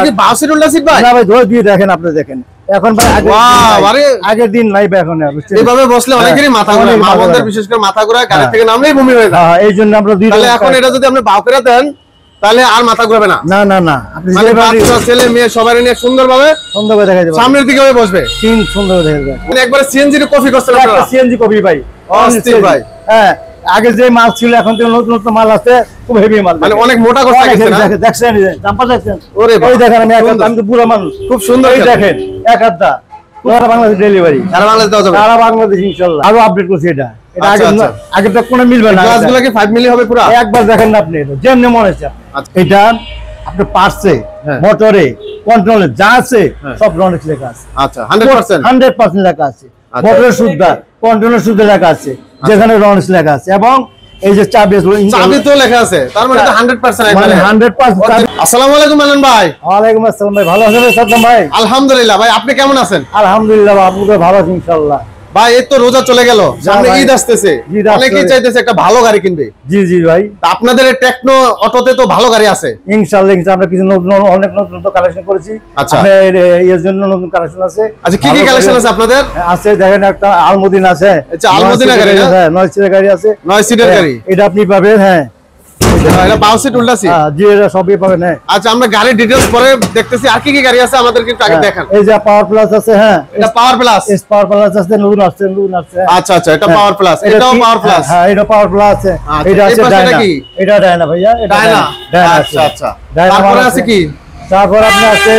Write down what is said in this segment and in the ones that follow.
কি 22 সিট উল্টা সিট ভাই? না ভাই ধরে দিয়ে দেখেন, আপনি দেখেন এখন ভাই আগের দিন নাই ভাই এখন এইভাবে বসলে অনেকেরই মাথা ঘোরায়, মা বোনদের বিশেষ করে মাথা ঘোরায়, গাড়ি থেকে নামলেই বমি হয়ে যায়। হ্যাঁ এইজন্য আমরা দুই তাহলে এখন এটা যদি আপনি বাউ করে দেন তাহলে আর মাথা ঘুরবে না। না না না, আপনি মানে বাচ্চা ছেলে মেয়ে সবাই নিয়ে সুন্দরভাবে দেখা যাবে, সামনের দিকে বসবে, সিন সুন্দর দেখা যাবে। মানে একবারে সিএনজি এর কফি করছেন আপনারা? সিএনজি কফি ভাই, অস্থির ভাই। হ্যাঁ আগে যে মাল ছিল এখন তো নতুন নতুন মাল আছে, খুব হেভি মাল, মানে অনেক মোটা করতে গেছে না? দেখছেন জাম্পার দেখছেন? ওরে এই দেখেন আমি তো বুড়া মানুষ, খুব সুন্দর। এই দেখেন এক হাতটা সারা বাংলাদেশ ডেলিভারি, সারা বাংলাদেশ দেওয়া যাবে, সারা বাংলাদেশ ইনশাআল্লাহ। আরো আপডেট করছি এটা, এটা আগে তো কোনো মিলবে না। গ্লাসগুলো কি 5 মিলি হবে পুরো? একবার দেখেন না আপনি, যেমনি মনে হচ্ছে এটা আপনার পার্টসে, মোটরে, কন্ট্রোলে যা আছে সব রনিক্স লেখা আছে। আচ্ছা 100% লেখা আছে, মোটরের সুবিধা, কন্ট্রোলের সুবিধা লেখা আছে, যেখানে রনিক্স লেখা আছে, এবং এই যে চাবি তো লেখা আছে, তার মানে তো 100% মানে 100%। আসসালামু আলাইকুম মানন ভাই। ওয়ালাইকুম আসসালাম ভাই, ভালো আছেন সাদ্দাম ভাই? আলহামদুলিল্লাহ ভাই, আপনি কেমন আছেন? আলহামদুলিল্লাহ আপনি তো ভালো আছেন ইনশাআল্লাহ ভাই। এই তো রোজা চলে গেল, সামনে ঈদ আসতেছে, অনেকেই চাইতেছে একটা ভালো গাড়ি কিনবে। জি জি ভাই, আপনাদের টেকনো অটোতে তো ভালো গাড়ি আছে ইনশাআল্লাহ। আমরা কিছু অনেক নতুন কালেকশন করেছি। আচ্ছা এর জন্য নতুন কালেকশন আছে। আচ্ছা কি কি কালেকশন আছে আপনাদের? আছে দেখেন একটা আলমদিন আছে। আচ্ছা আলমদিনা গাড়ি, হ্যাঁ 9 সিটের গাড়ি আছে। 9 সিটের গাড়ি, এটা আপনি পাবেন। হ্যাঁ এটা 22 সিট উল্টা সিট। জি এটা সবই পাবেন। হ্যাঁ আচ্ছা আমরা গাড়ির ডিটেইলস পরে দেখতেছি, আর কি কি গাড়ি আছে আমাদের কিন্তু আগে দেখান। এই যে পাওয়ার প্লাস আছে। হ্যাঁ এটা power plus, S power plus আছে, নতুন আছে। আচ্ছা আচ্ছা এটা পাওয়ার প্লাস, এটাও পাওয়ার প্লাস। হ্যাঁ এটা পাওয়ার প্লাস আছে। এটা আছে ডায়না, এটা ডায়না ভাইয়া, এটা ডায়না। আচ্ছা আচ্ছা তারপরে আছে কি? তারপর আপনি আছে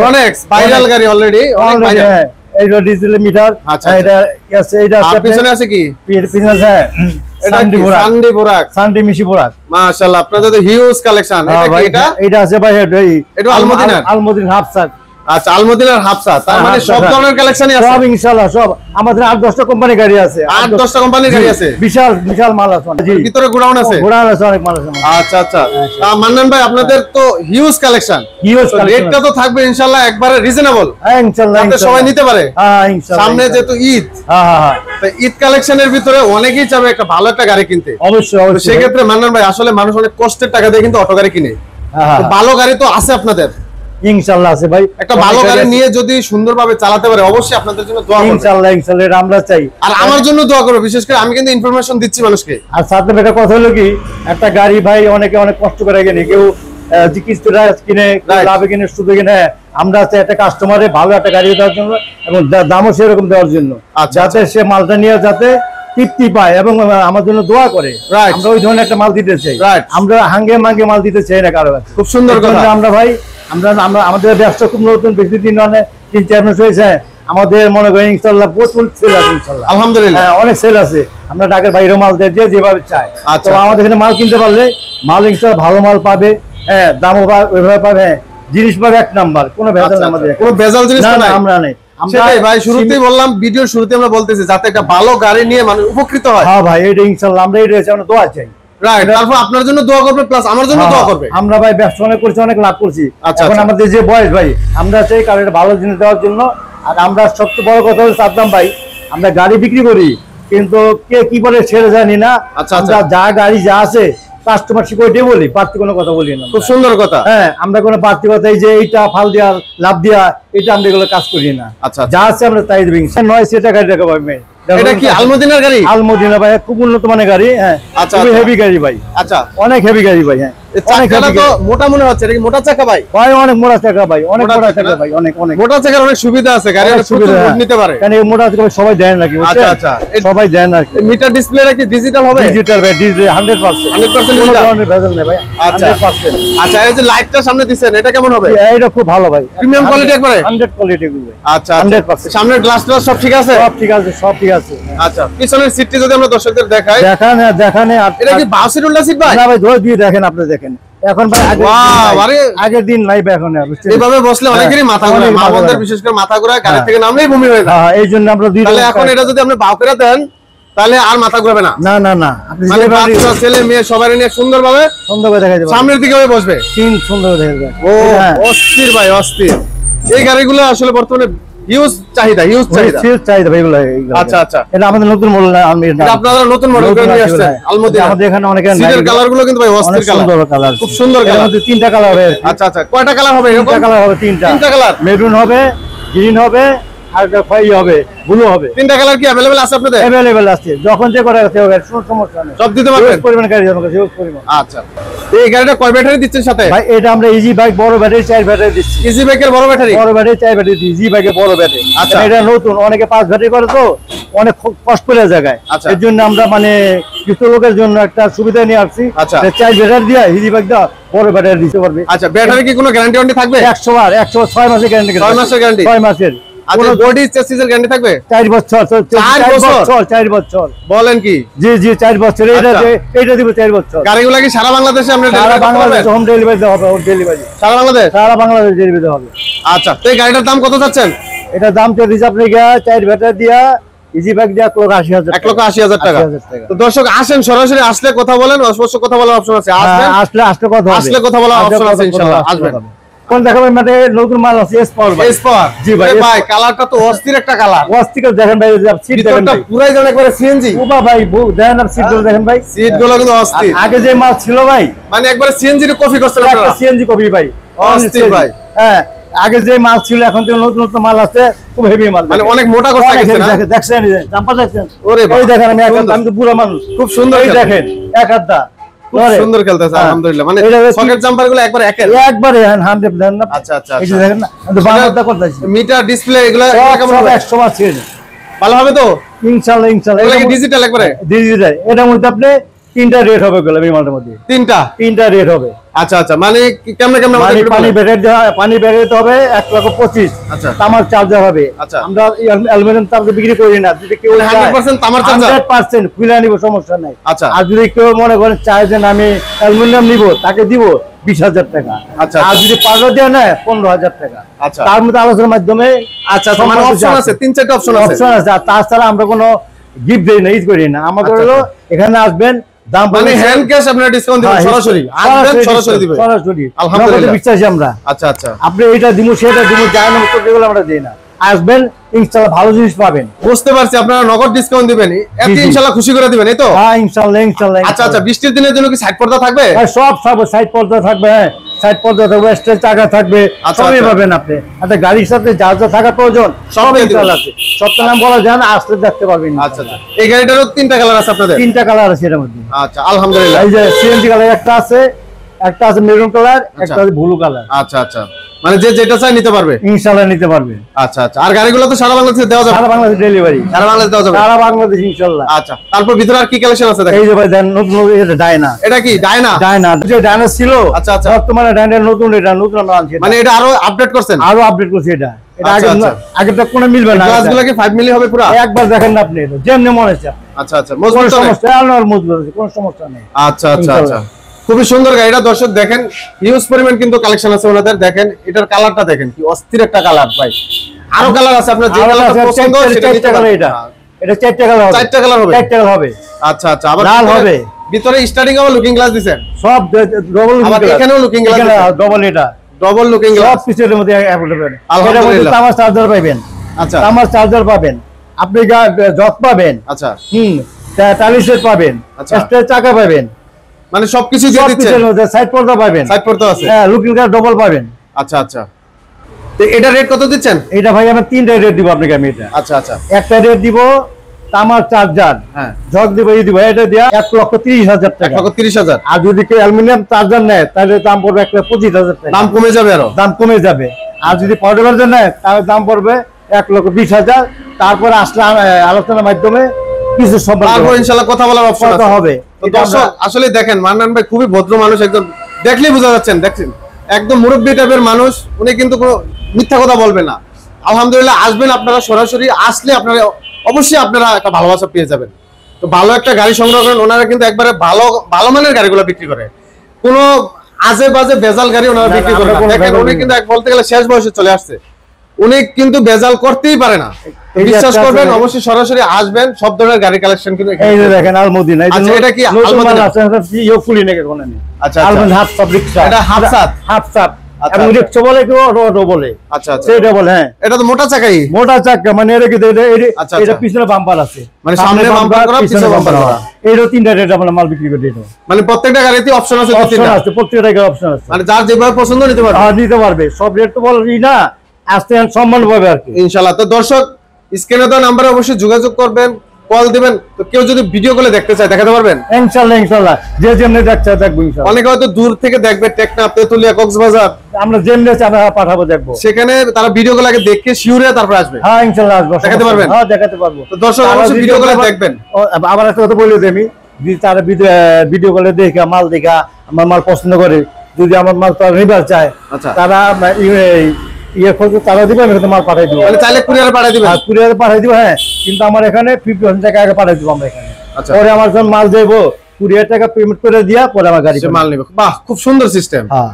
রনেক্স ভাইরাল গাড়ি অলরেডি। হ্যাঁ এইটা ডিজিটাল মিটার। আচ্ছা এটা আছে। এটা আছে পিছনে আছে কি? পিছনে আছে সান্ডি মিশি বোরাক। মাশাআল্লাহ আপনাদের তো হিউজ কালেকশন। এটা কি? এটা আছে ভাই, এটা আলমদিন হাফসাক। আচ্ছা আলমদিনার হাফসা, তার মানে সব ধরনের কালেকশনই আছে। সব ইনশাআল্লাহ সব। আমাদের 8-10টা কোম্পানি গাড়ি আছে, 8-10টা কোম্পানির গাড়ি আছে। বিশাল বিশাল মাল আছে। জি ভিতরে গোডাউন আছে, অনেক মাল আছে। আচ্ছা আচ্ছা মান্নান ভাই আপনাদের তো হিউজ কালেকশন, রেটটা তো থাকবে ইনশাআল্লাহ একবারে রিজনেবল। হ্যাঁ ইনশাআল্লাহ সবাই নিতে পারে। হ্যাঁ ইনশাআল্লাহ। সামনে যেহেতু ঈদ, হ্যাঁ তো ঈদ কালেকশনের ভিতরে অনেকেই চাবে একটা ভালো একটা গাড়ি কিনতে। অবশ্যই সেই ক্ষেত্রে মান্নান ভাই আসলে মানুষ অনেক কষ্টের টাকা দিয়ে কিন্তু অটো গাড়ি কিনে। ভালো গাড়ি তো আছে আপনাদের ইনশাআল্লাহ আছে ভাই। একটা ভালো গাড়ি নিয়ে যদি সুন্দরভাবে চালাতে পারে অবশ্যই আপনাদের জন্য দোয়া করব ইনশাআল্লাহ। ইনশাআল্লাহ এটা আমরা চাই, আর আমার জন্য দোয়া করব, বিশেষ করে আমি কিন্তু ইনফরমেশন দিচ্ছি মানুষকে। আর সাথে একটা কথা হলো কি, একটা গাড়ি ভাই অনেকে অনেক কষ্ট করে কিনে, কেউ কিস্তিতে কিনে, লাভে কিনে, সুদে কিনে। আমরা চাই একটা কাস্টমারে ভালো একটা গাড়ি দেওয়ার জন্য এবং দামও সেরকম দেওয়ার জন্য, যাতে সে মালটা নিয়ে যাতে তৃপ্তি পায় এবং আমার জন্য দোয়া করে। আমরা ওই ধরনের একটা মাল দিতে চাই, আমরা হাঙ্গে মাঙ্গে মাল দিতে চাই না কারো কাছে। খুব সুন্দর কথা। আমরা ভাই আমরা আমাদের ব্যবসা খুব নতুন, বেশি দিন মানে 3-4 মাস হয়েছে। আমাদের মনে করেন ইনশাআল্লাহ প্রচুর সেল আছে ইনশাআল্লাহ, আলহামদুলিল্লাহ। অনেক সেল আছে। আমরা ঢাকার বাইরে মাল দেয় যেভাবে চাই। তো আমাদের এখানে মাল কিনতে পারলে মাল ইনশাআল্লাহ ভালো মাল পাবে। হ্যাঁ দামও ওইভাবে পাবে, জিনিস পাবে এক নাম্বার, কোনো ভেজাল আমাদের, কোনো ভেজাল জিনিস না আমরা নেই। সেটাই ভাই শুরুতেই বললাম, ভিডিওর শুরুতে আমরা বলতেছি যাতে একটা ভালো গাড়ি নিয়ে মানুষ উপকৃত হয়। হ্যাঁ ভাই এটা ইনশাআল্লাহ আমরা এটা আমরা দোয়া চাই। রাইট, তারপর আপনার জন্য দোয়া করবে প্লাস আমার জন্য দোয়া করবে। আমরা ভাই ব্যবসা অনেক করছি, অনেক লাভ করছি। এখন আমাদের যে বয়স ভাই, আমরা চাই কারণ এটা ভালো জিনিস দেওয়ার জন্য। আর আমরা সবচেয়ে বড় কথা হলো সাদ্দাম ভাই, আমরা গাড়ি বিক্রি করি কিন্তু কে কি বলে ছেড়ে জানি না। আমরা যা গাড়ি যা আছে কাস্টমার শিখে বলি, পার্টি কোনো কথা বলি না। খুব সুন্দর কথা। হ্যাঁ আমরা কোনো পার্টি কথা এই যে এইটা ফাল দিয়া লাভ দিয়া এটা আমরা এগুলো কাজ করি না। যা আছে আমরা তাই দেবো। 9 সিটের গাড়ি রাখা ভাই। এটা কি আলমদিনার গাড়ি? আলমদিনা ভাই, খুব উন্নত মানের গাড়ি। হ্যাঁ খুবই হেভি গাড়ি ভাই। আচ্ছা অনেক হেভি গাড়ি ভাই। হ্যাঁ চাকাটা তো মোটা মনে হচ্ছে, এটা কি মোটা চাকা ভাই? ভাই অনেক মোটা চাকা ভাই, অনেক মোটা চাকা ভাই, অনেক অনেক মোটা চাকার অনেক সুবিধা আছে, গাড়ি অনেক সুবিধা নিতে পারে। কারণ এই মোটা চাকা সবাই দেন নাকি? আচ্ছা আচ্ছা সবাই দেন না। মিটার ডিসপ্লেটা কি ডিজিটাল হবে? ডিজিটাল ভাই, ডিজিটাল 100% কোনো ধরনের ভেজাল নেই ভাই। আচ্ছা 100%। আচ্ছা এই যে লাইটটা সামনে দিবেন এটা কেমন হবে? এটা খুব ভালো ভাই, প্রিমিয়াম কোয়ালিটি একবারে 100 কোয়ালিটি ভাই। আচ্ছা 100%। সামনের গ্লাস সব ঠিক আছে? সব ঠিক আছে, সব ঠিক আছে। আচ্ছা পিছনের সিটটি যদি আমরা দর্শকদের দেখাই, দেখান। এটা কি 22 সিট উল্টা সিট ভাই? না ভাই ধরে দিয়ে দেখেন, আপনি দেখেন। এখন ভাই আগের দিন নাই এখন। এইভাবে বসলে অনেকেরই মাথা ঘোরায়, মা বোনদের বিশেষ করে মাথা ঘোরায়, গাড়ি থেকে নামলেই বমি হয়ে যায়। এই জন্য আমরা তাহলে এখন এটা যদি আপনি বাউ করে দেন তাহলে আর মাথা ঘুরবে না। না না না, আপনি মানে বাচ্চা ছেলে মেয়ে সবাই নিয়ে সুন্দরভাবে দেখা যাবে, সামনের দিকে বসবে, সিন সুন্দর দেখা যাবে। ও অস্থির ভাই অস্থির। এই গাড়িগুলো আসলে বর্তমানে হিউজ চাহিদা ভাই এগুলো। আচ্ছা আচ্ছা, এটা আমাদের নতুন মডেল না, আপনারা নতুন মডেল করে নিয়ে আসছেন আলমদিনা। আমাদের এখানে অনেক সিটের কালারগুলো কিন্তু ভাই অস্থির কালার, খুব সুন্দর কালার। তিনটা কালার হবে। আচ্ছা আচ্ছা, কয়টা কালার হবে? তিনটা কালার হবে, তিনটা কালার, মেরুন হবে, গ্রিন হবে, আর খয়েরি হবে, ব্লু হবে। তিনটা কালার কি अवेलेबल আছে আপনাদের? अवेलेबल আছে, যখন যে করে আছে হবে, কোনো সমস্যা নেই, সব দিতে পারবেন। পরিমাণ গাড়ি আমার কাছে পরিমাণ। আচ্ছা, এই গাড়িটা কয় ব্যাটারি দিচ্ছেন সাথে? ভাই এটা আমরা ইজি বাইক বড় ব্যাটারি 4 ব্যাটারি দিচ্ছি। ইজি বাইকের বড় ব্যাটারি 4 ব্যাটারি দিচ্ছি, ইজি বাইকের বড় ব্যাটারি। আচ্ছা, এটা নতুন, অনেকে 5 ব্যাটারি করে তো অনেক কষ্ট করে জায়গায়। এর জন্য আমরা মানে কিছু লোকের জন্য একটা সুবিধা নিয়ে আসছি। আচ্ছা, 4 ব্যাটারি দিয়া ইজি বাইক দা বড় ব্যাটারি দিতে পারবে। আচ্ছা, ব্যাটারি কি কোনো গ্যারান্টি ওয়ারেন্টি থাকবে? 100 বার 6 মাসের গ্যারান্টি। 6 মাসের গ্যারান্টি? 6 মাসের। আচ্ছা, বডি চেসিসের গ্যারান্টি থাকবে? 4 বছর। 4 বছর। বলেন কি? জি 4 বছর। এটা দিব 4 বছর। গাড়িগুলো কি সারা বাংলাদেশে আমরা সারা বাংলাদেশ হোম ডেলিভারি দেওয়া হবে, হোম ডেলিভারি সারা বাংলাদেশ ডেলিভারি দেওয়া হবে। আচ্ছা, তো এই গাড়িটার দাম কত চাচ্ছেন? এটা দাম তো রিজার্ভ রেখা 4 ব্যাটারি দিয়া ইজি বাইক দিয়া 1,80,000 টাকা। 1,80,000 টাকা। তো দর্শক আসেন, সরাসরি আসলে কথা বলেন, অবশ্য কথা বলার অপশন আছে। আসলে কথা বলার অপশন আছে ইনশাআল্লাহ। আসবেন। কোন দেখাবেন মানে নতুন মাল আছে এসপাওয়ার ভাই। এসপাওয়ার জি ভাই। ভাই কালারটা তো অস্থির একটা কালার। অস্থির দেখেন ভাই, সিট দেখেন ভাই পুরাই যেন একবারে সিএনজি। ওবা ভাই দেখেন আর সিট গুলো দেখেন ভাই, সিট গুলো কিন্তু অস্থির। আগে যে মাল ছিল ভাই মানে একবারে সিএনজি এর কপি করছেন আপনারা। একটা সিএনজি কপি ভাই, অস্থির ভাই। হ্যাঁ, আগে যে মাল ছিল এখন তো নতুন মাল আছে, খুব হেভি মাল, মানে অনেক মোটা করতে গেছে না? দেখছেন জাম্পার দেখছেন? ওরে ভাই, এই দেখেন আমি তো পুরো মানুষ, খুব সুন্দর। এই দেখেন এক হাতটা খুব সুন্দর খেলতেছে আলহামদুলিল্লাহ। মানে সকেট জাম্পার গুলো একবারে 100 দেন না। আচ্ছা আচ্ছা, এই দেখেন না, তো বাংলাটা করতেছি মিটার ডিসপ্লে এগুলো কেমন হবে? 100 মাস ছিল, ভালো হবে তো ইনশাআল্লাহ। এগুলো কি ডিজিটাল একবারে? ডিজিটাল। এটার মধ্যে আপনি 3টা রেট হবে গুলো এই মালটার মধ্যে, 3টা রেট হবে। আচ্ছা আচ্ছা, মানে কেমনে পানি ব্যাটারি হবে 1,25,000। আচ্ছা, তামার চার্জার হবে। আচ্ছা, আমরা অ্যালুমিনিয়াম তার বিক্রি করি না, যদি কেউ 100% তামার চার্জার 100% খুলে নিব, সমস্যা নাই। আচ্ছা, আর যদি কেউ মনে করেন চায় যে আমি অ্যালুমিনিয়াম নিব, তাকে দিব 20,000 টাকা। আচ্ছা, আর যদি পাউডার দেওয়া নেয় 15,000 টাকা। আচ্ছা, তার মধ্যে আলোচনার মাধ্যমে আচ্ছা মানে অপশন আছে, 3-4টা অপশন আছে। আর তাছাড়া আমরা কোনো গিফট দেই না, ইজ করি না। আমাদের হলো এখানে আসবেন, দাম মানে হ্যান্ড ক্যাশ আপনারা ডিসকাউন্ট দিবেন, সরাসরি আসবেন, সরাসরি দিবেন, সরাসরি। আলহামদুলিল্লাহ, বিশ্বাসী আমরা। আচ্ছা আচ্ছা, আপনি এটা দিমু সেটা দিমু, যায় না তো এগুলো আমরা দেই না। আসবেন, ইনশাআল্লাহ ভালো জিনিস পাবেন। বুঝতে পারছি, আপনারা নগদ ডিসকাউন্ট দিবেন, এতে ইনশাআল্লাহ খুশি করে দিবেন, এই তো? হ্যাঁ ইনশাআল্লাহ। আচ্ছা আচ্ছা, বৃষ্টির দিনের জন্য কি সাইড পর্দা থাকবে? সব সাইড পর্দা থাকবে। হ্যাঁ, সাইড পর্দা থাকবে, স্টেজ চাকা থাকবে, সবই পাবেন আপনি। একটা গাড়ির সাথে যা যা থাকা প্রয়োজন সব ইনশাআল্লাহ আছে। সবটা নাম বলা যায় না, আসলে দেখতে পারবেন। আচ্ছা আচ্ছা, এই গাড়িটারও 3টা কালার আছে আপনাদের? 3টা কালার আছে এর মধ্যে। আচ্ছা আলহামদুলিল্লাহ। এই যে সিএনজি কালার একটা আছে মেরুন কালার, একটা আছে ব্লু কালার। আচ্ছা আচ্ছা, মানে যে যেটা চাই নিতে পারবে ইনশাআল্লাহ, নিতে পারবে। আচ্ছা আচ্ছা, আর গাড়িগুলো তো সারা বাংলাদেশে দেওয়া যাবে? সারা বাংলাদেশ ডেলিভারি, সারা বাংলাদেশ দেওয়া যাবে? সারা বাংলাদেশ ইনশাআল্লাহ। আচ্ছা, তারপর ভিতরে আর কি কালেকশন আছে দেখেন? এই যে ভাই দেন নতুন, এটা ডায়না। এটা কি ডায়না? যে ডায়না ছিল, আচ্ছা আচ্ছা, বর্তমানে ডায়নার নতুন, এটা নতুন আমরা আনছি। মানে এটা আরো আপডেট করছেন? আরো আপডেট করছি এটা। এটা আচ্ছা, আচ্ছা। আগেটা কোনো মিলবে না। গ্লাসগুলো কি 5 মিলি হবে পুরো? একবার দেখেন না আপনি, এটা যেমনি মনে হচ্ছে। আচ্ছা আচ্ছা, মজবুত তো? সমস্যা আর মজবুত আছে, কোনো সমস্যা নেই। আচ্ছা আচ্ছা আচ্ছা, খুবই সুন্দর গাড়িটা। দর্শক দেখেন, হিউজ পরিমাণ কিন্তু কালেকশন আছে ওনাদের। দেখেন এটার কালারটা দেখেন, কি অস্থির একটা কালার ভাই। আরো কালার আছে, আপনার যে কালারটা পছন্দ সেটা নিতে পারেন। এটা 4টা কালার হবে। 4টা কালার হবে? 4টা হবে। আচ্ছা আচ্ছা, আবার লাল হবে। ভিতরে স্টার্টিং আবার লুকিং গ্লাস দিবেন? সব ডবল লুকিং গ্লাস। আবার এখানেও লুকিং গ্লাস দিবেন? ডবল, এটা ডবল লুকিং গ্লাস সব পিছের মধ্যে অ্যাভেলেবল। আলহামদুলিল্লাহ। তামার চার্জার পাবেন। আচ্ছা, তামার চার্জার পাবেন আপনি, জক পাবেন। আচ্ছা, টালিসেট পাবেন, স্টেজ চাকা পাবেন, মানে সবকিছু দিয়ে দিচ্ছেন। সাইড পর্দা পাবেন, সাইড পর্দা আছে। হ্যাঁ, লুকিং গ্লাস ডবল পাবেন। আচ্ছা আচ্ছা, তো এটা রেট কত দিচ্ছেন? এটা ভাই আমরা 3টা রেট দিব আপনাকে। আমি এটা আচ্ছা আচ্ছা, একটা রেট দিব তামার চার্জার, হ্যাঁ, জগ দিব, এই দিব, এটা দিয়া 1,30,000 টাকা। 1,30,000। আর যদি কেউ অ্যালুমিনিয়াম চার্জার নেয় তাহলে দাম পড়বে 1,25,000 টাকা। দাম কমে যাবে, আরো দাম কমে যাবে। আর যদি পাউডার চার্জার নেয় তাহলে দাম পড়বে 1,20,000। তারপরে আসলে আলোচনার মাধ্যমে কিছু সম্পর্ক ইনশাআল্লাহ কথা বলার অপশন হবে। তো দর্শক আসলে দেখেন, মান্নান ভাই খুবই ভদ্র মানুষ, একদম দেখলেই বোঝা যাচ্ছেন, দেখছেন একদম মুরব্বী টাইপের মানুষ। উনি কিন্তু কোনো মিথ্যা কথা বলবেন না। আলহামদুলিল্লাহ, আসবেন আপনারা, সরাসরি আসলে আপনারা অবশ্যই আপনারা একটা ভালোবাসা পেয়ে যাবেন। তো ভালো একটা গাড়ি সংগ্রহ করেন। ওনারা কিন্তু একবারে ভালো ভালো মানের গাড়িগুলো বিক্রি করে, কোনো আজে বাজে বেজাল গাড়ি ওনারা বিক্রি করে না। দেখেন উনি কিন্তু এক বলতে গেলে শেষ বয়সে চলে আসছে, উনি কিন্তু বেজাল করতেই পারে না। বিশ্বাস করবেন, অবশ্যই সরাসরি আসবেন, সব ধরনের গাড়ি কালেকশন কিন্তু এই যে দেখেন আলমদিনা। আচ্ছা, এটা কি আলমদিনা? আছে ইয়ো ফুলি নাকি কোন নেই। আচ্ছা, আলমদিনা হাফ সাব রিকশা, এটা হাফ সাব। হাফ সাব আচ্ছা, এবং আচ্ছা। রিক্সা বলে কেউ অটো বলে। আচ্ছা আচ্ছা, সেটা বলে হ্যাঁ এটা তো মোটা চাকাই। মোটা চাকা মানে এটা কি আচ্ছা, এটা আচ্ছা। পিছনে বাম্পার আছে, মানে সামনে বাম্পার করা, পিছনে বাম্পার করা। এইটা 3টা রেট আমরা মাল বিক্রি করে দিই। মানে প্রত্যেকটা গাড়িতে অপশন আছে, অপশন তিনটা। আছে, প্রত্যেকটা গাড়ি অপশন আছে। মানে যার যেভাবে পছন্দ নিতে পারবে। হ্যাঁ নিতে পারবে, সব রেট তো বলি না, আস্তে সম্মান পাবে আর কি ইনশাআল্লাহ। তো দর্শক, স্ক্রিনে দেওয়া নাম্বারে অবশ্যই যোগাযোগ করবেন, কল দিবেন। তো কেউ যদি ভিডিও কলে দেখতে চায় দেখাতে পারবেন? ইনশাআল্লাহ ইনশাআল্লাহ, যে যেমনি দেখছে দেখবো ইনশাআল্লাহ। অনেকে হয়তো দূর থেকে দেখবে, টেকনাফ, তেতুলিয়া, কক্সবাজার, আমরা যেমনি আমরা পাঠাবো দেখবো। সেখানে তারা ভিডিও কলে আগে দেখে শিওরে তারপর আসবে। হ্যাঁ ইনশাআল্লাহ আসবো, দেখাতে পারবেন? হ্যাঁ দেখাতে পারবো। তো দর্শক অবশ্যই ভিডিও কলে দেখবেন। আবার একটা কথা বলে দিই আমি, যদি তারা ভিডিও কলে দেখা মাল দেখা আমার মাল পছন্দ করে, যদি আমার মাল তারা নিবার চায়, আচ্ছা। তারা ইয়ে খোঁজ তারা দিবে, আমি হয়তো মাল পাঠাই দিব। মানে চাইলে কুরিয়ারে পাঠিয়ে দিবেন? কুরিয়ারে পাঠাই দিব হ্যাঁ, কিন্তু আমার এখানে 50% টাকা আগে পাঠাই দিব আমরা এখানে। আচ্ছা। পরে আমার যখন মাল দেবো কুরিয়ার টাকা পেমেন্ট করে দিয়া পরে আমার গাড়ি সে মাল নেবে। বাহ, খুব সুন্দর সিস্টেম। হ্যাঁ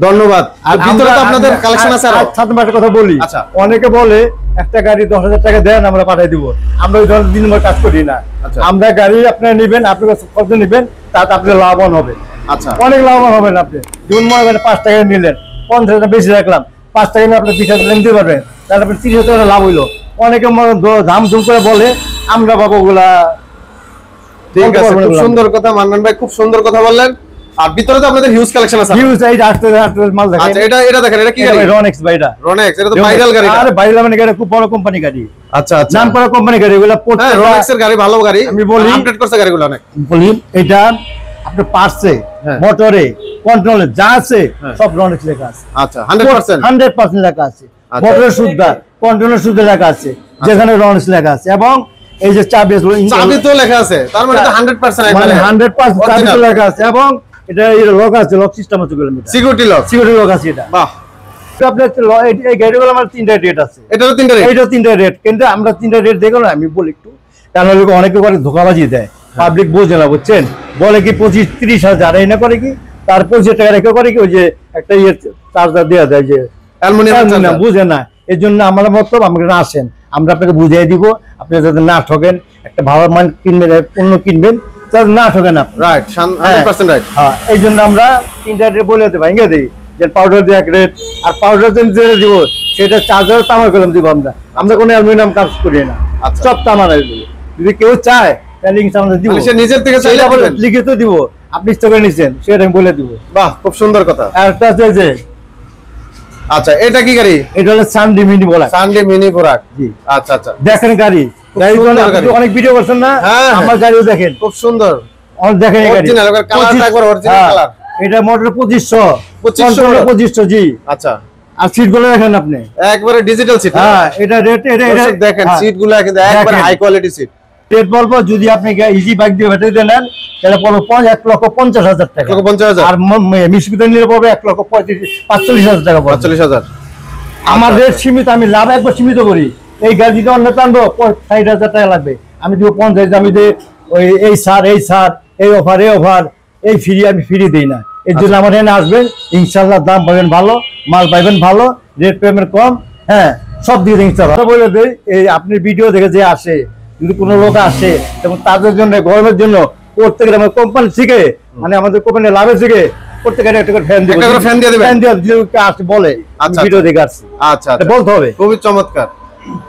ধন্যবাদ। আর ভিতরে তো আপনাদের কালেকশন আছে আরো। সাথে একটা কথা বলি, আচ্ছা। অনেকে বলে একটা গাড়ি 10,000 টাকা দেন আমরা পাঠাই দিব, আমরা ওই ধরনের দিনভর কাজ করি না। আচ্ছা। আমরা গাড়ি আপনারা নেবেন, আপনি কত নেবেন তাতে আপনি লাভবান হবে, আচ্ছা। অনেক লাভবান হবেন আপনি। যেমন মনে করেন 5 টাকা নিলেন, 50 টাকা বেশি রাখলাম, 5 টাকা নিয়ে আপনি 20,000 নিতে পারবেন, তাহলে আপনি 30,000 টাকা লাভ হইলো। অনেকে ধাম ধুম করে বলে আমরা বাবা ওগুলা। ঠিক আছে, খুব সুন্দর কথা মান্নান ভাই, খুব সুন্দর কথা বললেন। আর ভিতরে তো আপনাদের হিউজ কালেকশন আছে। হিউজ এই আটটা মাল দেখেন। আচ্ছা, এটা দেখেন, এটা কি গাড়ি? রনেক্স ভাইটা, রনেক্স, এটা তো ভাইরাল গাড়ি। আরে ভাইরাল মানে গাড়ি, খুব বড় কোম্পানি গাড়ি। আচ্ছা আচ্ছা, নাম করা কোম্পানি গাড়ি এগুলা। হ্যাঁ, রনেক্স এর গাড়ি, ভালো গাড়ি। আমি বলি আপডেট করছে গাড়িগুলো অনেক। বলি এটা আপনার পার্টসে, হ্যাঁ। মোটরে, কন্ট্রোলে যা আছে হ্যাঁ। সব রনেক্স লেখা আছে। আচ্ছা, 100%। 100% লেখা আছে। আচ্ছা। মোটরের সুদ্ধা, কন্ট্রোলের সুদ্ধা লেখা আছে, যেখানে রনেক্স লেখা আছে। এবং এই যে চাবি চাবি তো লেখা আছে, তার মানে তো 100% মানে একবারে 100% চাবি তো original। লেখা আছে। এবং এটা লক আছে, লক সিস্টেম আছে, সিকিউরিটি লক। সিকিউরিটি লক আছে। এটা বাহ, আপনার এই গাড়িগুলো আমার 3টা রেট আছে। এটারও 3টা রেট। এইটা 3টা রেট, কিন্তু আমরা 3টা রেট দেখো না, আমি বলি একটু, কারণ অনেকে করে ধোকাবাজি দেয়, পাবলিক বোঝে না, বুঝছেন, বলে কি 25-30 হাজার, এই না করে কি তার 25 টাকা রেখে করে কি ওই যে একটা ইয়ে চার্জার দেওয়া যায়, যে অ্যালুমিনিয়াম বুঝে না। এই জন্য আমার মতলব আমাকে আসেন, আমরা আপনাকে বুঝিয়ে দিব, আপনি যাতে না ঠকেন, একটা ভালো মান কিনবেন, পণ্য কিনবেন, যাতে না ঠকেন আপনি। Right, 100% right. হ্যাঁ, এই জন্য আমরা 3টা রেট বলে দিতে ভেঙে দিই, যে পাউডার দিয়ে এক রেট, আর পাউডার যেটা দিব সেটা চার্জার তামার কলম দিব। আমরা কোনো অ্যালুমিনিয়াম কাজ করি না, আচ্ছা। সব তামার। যদি কেউ চায় তাহলে আমরা দিব, মানে সে নিজের থেকে চাইলে সেটা দিবেন? লিখিত দিব, আপনি ইচ্ছা করে নিচ্ছেন সেটা আমি বলে দিব। বাহ, খুব সুন্দর কথা। আর একটা আছে যে আচ্ছা, এটা কি গাড়ি? এটা হলো সানডে মিনি বলা। সানডে মিনি বোরাক। জি। আচ্ছা আচ্ছা, দেখেন গাড়ি, সুন্দর গাড়ি। অনেক ভিডিও করছেন না, হ্যাঁ, আমার গাড়িও দেখেন, খুব সুন্দর। অনেক দেখেন এই গাড়ি। Original, ওটার কালারটা একবার original হ্যাঁ, কালার। এটা মোটর 2500, 2500 জি। আচ্ছা, আর সিট গুলো দেখেন আপনি, একবারে ডিজিটাল সিট। হ্যাঁ এটা রেট, এটা দেখেন সিট গুলো কিন্তু একবারে হাই কোয়ালিটি সিট। রেট বলবো, যদি আপনি ইজি বাইক দিয়ে ব্যাটারি দিয়ে নেন তাহলে পড়বে 1,50,000 টাকা। 1,50,000। আর মিশ্রিত নিলে পড়বে 1,45,000 টাকা পড়বে। 45,000। আমার রেট সীমিত, আমি লাভ একবার সীমিত করি। এই গাড়ি যদি অন্য টানবো 60,000 টাকা লাগবে, আমি দিব 50, আমি যে ওই এই সার এই অফার এই ফ্রি, আমি ফ্রি দিই না। এর জন্য আমার এখানে আসবেন, ইনশাল্লাহ দাম পাবেন ভালো, মাল পাইবেন ভালো, রেট পেমেন্ট কম, হ্যাঁ সব দিয়ে দিন। ইনশাল্লাহ বলে দেই, এই আপনি ভিডিও দেখে যে আসে, যদি কোনো লোক আসে এবং তাদের জন্য গরমের জন্য প্রত্যেকের আমার কোম্পানি থেকে, মানে আমাদের কোম্পানি লাভের থেকে প্রত্যেকের একটা করে ফ্যান দিব, ফ্যান দিয়ে দিবেন। ফ্যান দিয়ে আসে বলে আচ্ছা, ভিডিও দেখে আসছি, আচ্ছা এটা বলতে হবে। খুবই চমৎকার।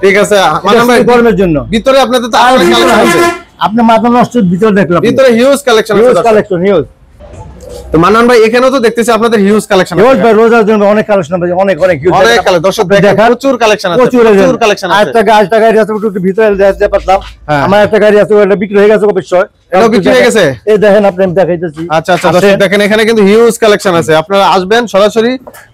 ঠিক আছে, মানে আমরা গরমের জন্য ভিতরে আপনাদের তো আরো কালেকশন আছে। আপনি মাথা নষ্ট ভিতরে দেখলাম, ভিতরে হিউজ কালেকশন আছে। Huge collection, huge. তো মান্নান ভাই, এখানেও তো দেখতেছি আপনাদের হিউজ কালেকশন আছে। হিউজ ভাই, রোজার জন্য অনেক কালেকশন আছে, অনেক হিউজ, অনেক কালেকশন। দর্শক দেখেন, প্রচুর কালেকশন আছে, প্রচুর কালেকশন আছে। একটা গাড়ি আছে একটু ভিতরে দেখতে পারতাম, হ্যাঁ। আমার একটা গাড়ি আছে ওটা বিক্রি হয়ে গেছে অবশ্যই, এটাও বিক্রি হয়ে গেছে। এই দেখেন আপনি, আমি দেখাইতেছি। আচ্ছা আচ্ছা, দর্শক দেখেন, এখানে কিন্তু হিউজ কালেকশন আছে। আপনারা আসবেন, সরাসরি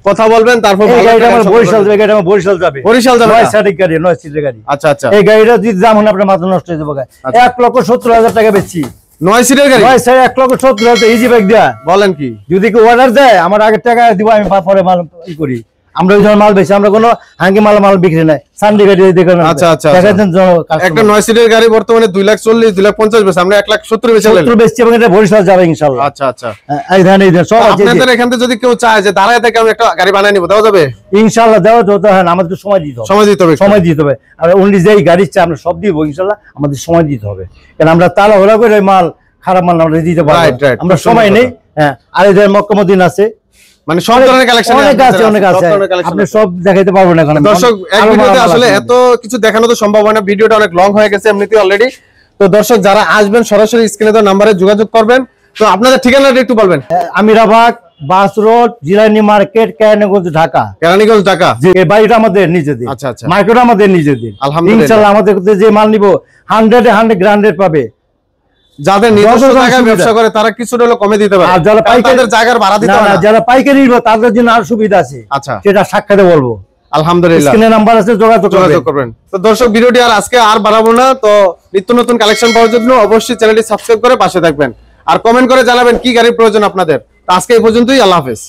কথা বলবেন, তারপর এই গাড়িটা আমার বরিশাল যাবে, গাড়িটা আমার বরিশাল যাবে, বরিশাল যাবে। 9 সিটের গাড়ি, 9 সিটের গাড়ি। আচ্ছা আচ্ছা, এই গাড়িটা যদি দাম হন আপনার মাথা নষ্ট হয়ে যাবে। 1,70,000 টাকা বেচছি, 9 সিটের গাড়ি। 9 সিট 1,70,000 ইজি বাইক দেয়া। বলেন কি? যদি কেউ অর্ডার দেয় আমার আগে টাকা দিব, আমি পরে মাল ই করি। আমরা ওই ধরনের মাল বেশি, আমরা কোনো হাঙ্গি মাল বিক্রি নাই। সানডে গাড়ি দেখেন, আচ্ছা আচ্ছা, একটা 9 একটা সিটের গাড়ি বর্তমানে 2,40,000, 2,50,000 বেচে, আমরা 1,70,000 বেচে দিলাম। বেশি, এবং এটা বরিশাল যাবে ইনশাআল্লাহ। আচ্ছা আচ্ছা, এই ধান সব আছে আপনাদের এখান থেকে যদি কেউ চায় যে দাঁড়ায় থেকে আমি একটা গাড়ি বানাই নিব, দেওয়া যাবে? ইনশাআল্লাহ, দেওয়া তো হ্যাঁ, আমাদের তো সময় দিতে হবে, সময় দিতে হবে, সময় দিতে হবে। আর অনলি যেই গাড়ি চাই আমরা সব দিব ইনশাআল্লাহ, আমাদের সময় দিতে হবে। কারণ আমরা তাড়াহুড়া করে মাল, খারাপ মাল আমরা দিতে পারবো না, আমরা সময় নেই। হ্যাঁ, আর এই যে মক্কা মদিনা আছে, মানে সব ধরনের কালেকশন অনেক আছে, অনেক আছে, আপনি সব দেখাইতে পারবেন না। দর্শক এক ভিডিওতে আসলে এত কিছু দেখানো তো সম্ভব হয় না, ভিডিওটা অনেক লং হয়ে গেছে এমনিতেই অলরেডি। তো দর্শক যারা আসবেন সরাসরি স্ক্রিনে দেওয়া নম্বরে যোগাযোগ করবেন। তো আপনাদের ঠিকানাটা একটু বলবেন। আমিরাবাদ বাস রোড, জিলানি মার্কেট, কেরানীগঞ্জ, ঢাকা। কেরানীগঞ্জ, ঢাকা। যে বাড়িটা আমাদের নিজেদের, আচ্ছা আচ্ছা, মার্কেট আমাদের নিজেদের। আলহামদুলিল্লাহ, ইনশাআল্লাহ আমাদের কাছে যে মাল নিব 100 গ্রান্ডেড পাবে। যাদের নিজস্ব জায়গায় ব্যবসা করে তারা কিছু হলো কমে দিতে পারে, আর যারা পাইকারি জায়গার ভাড়া দিতে হয় না, যারা পাইকারি নিব তাদের জন্য আর সুবিধা আছে। আচ্ছা, সেটা সাক্ষাতে বলবো। আলহামদুলিল্লাহ, স্ক্রিনে নাম্বার আছে, যোগাযোগ করবেন। তো দর্শক ভিডিওটি আর আজকে আর বাড়াবো না। তো নিত্য নতুন কালেকশন পাওয়ার জন্য অবশ্যই চ্যানেলটি সাবস্ক্রাইব করে পাশে থাকবেন, আর কমেন্ট করে জানাবেন কি গাড়ির প্রয়োজন আপনাদের। তো আজকে এই পর্যন্তই, আল্লাহ হাফেজ।